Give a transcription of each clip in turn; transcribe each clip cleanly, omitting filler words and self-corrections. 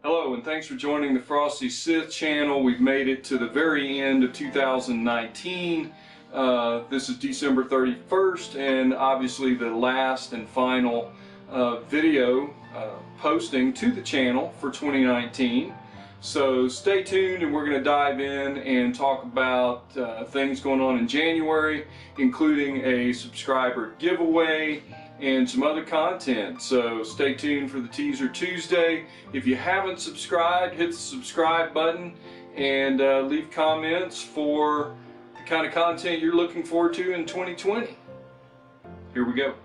Hello, and thanks for joining the FrostySith channel. We've made it to the very end of 2019. This is December 31st, and obviously the last and final video posting to the channel for 2019. So stay tuned, and we're going to dive in and talk about things going on in January, including a subscriber giveaway and some other content. So stay tuned for the Teaser Tuesday. If you haven't subscribed, hit the subscribe button and leave comments for the kind of content you're looking forward to in 2020. Here we go.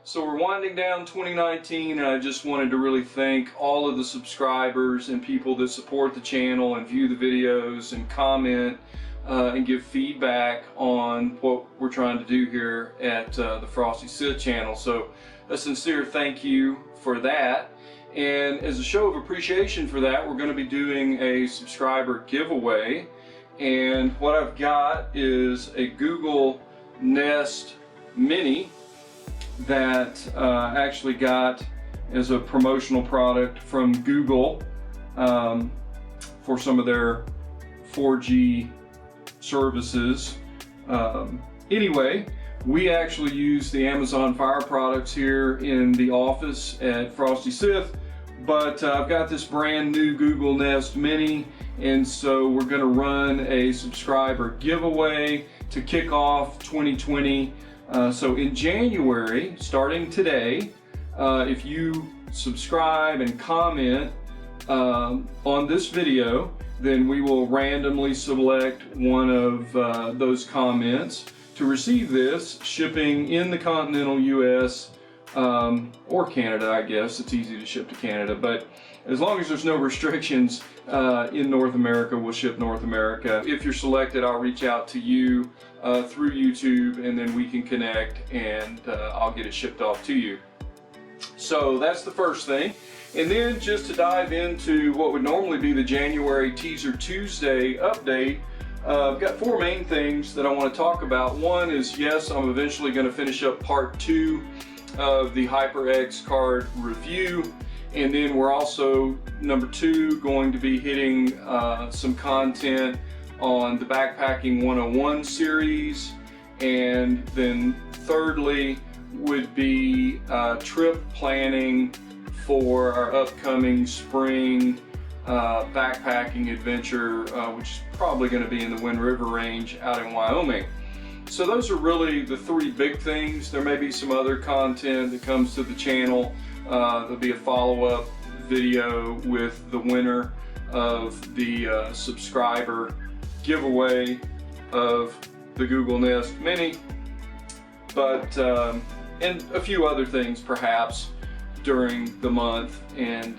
So we're winding down 2019, and I just wanted to really thank all of the subscribers and people that support the channel and view the videos and comment and give feedback on what we're trying to do here at the FrostySith channel. So a sincere thank you for that. And as a show of appreciation for that, we're going to be doing a subscriber giveaway. And what I've got is a Google Nest Mini that actually got as a promotional product from Google for some of their 4G services. Anyway, we actually use the Amazon Fire products here in the office at FrostySith, but I've got this brand new Google Nest Mini, and so we're going to run a subscriber giveaway to kick off 2020. So in January, starting today, if you subscribe and comment on this video, then we will randomly select one of those comments to receive this, shipping in the continental US or Canada. I guess it's easy to ship to Canada, but as long as there's no restrictions in North America, we'll ship North America. If you're selected, I'll reach out to you through YouTube, and then we can connect, and I'll get it shipped off to you. So that's the first thing. And then just to dive into what would normally be the January Teaser Tuesday update, I've got four main things that I want to talk about. One is, yes, I'm eventually going to finish up part 2 of the HyperX card review. And then we're also, number 2, going to be hitting some content on the Backpacking 101 series. And then thirdly would be trip planning for our upcoming spring backpacking adventure, which is probably going to be in the Wind River Range out in Wyoming. So those are really the 3 big things. There may be some other content that comes to the channel. There'll be a follow-up video with the winner of the subscriber giveaway of the Google Nest Mini, but and a few other things perhaps during the month and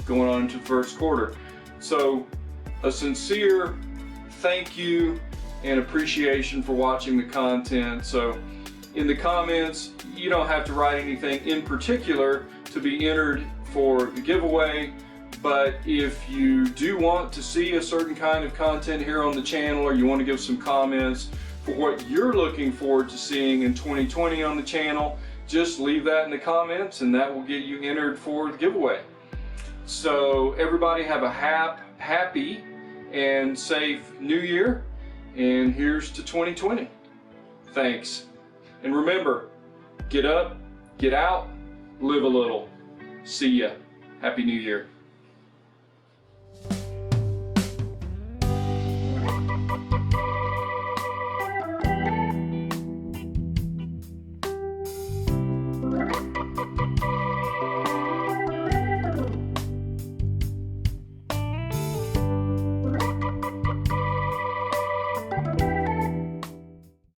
going on to the first quarter. So a sincere thank you and appreciation for watching the content. So in the comments, you don't have to write anything in particular to be entered for the giveaway, but if you do want to see a certain kind of content here on the channel, or you want to give some comments for what you're looking forward to seeing in 2020 on the channel, just leave that in the comments and that will get you entered for the giveaway. So everybody have a happy and safe New Year, and here's to 2020. Thanks. And remember, get up, get out, live a little. See ya. Happy New Year.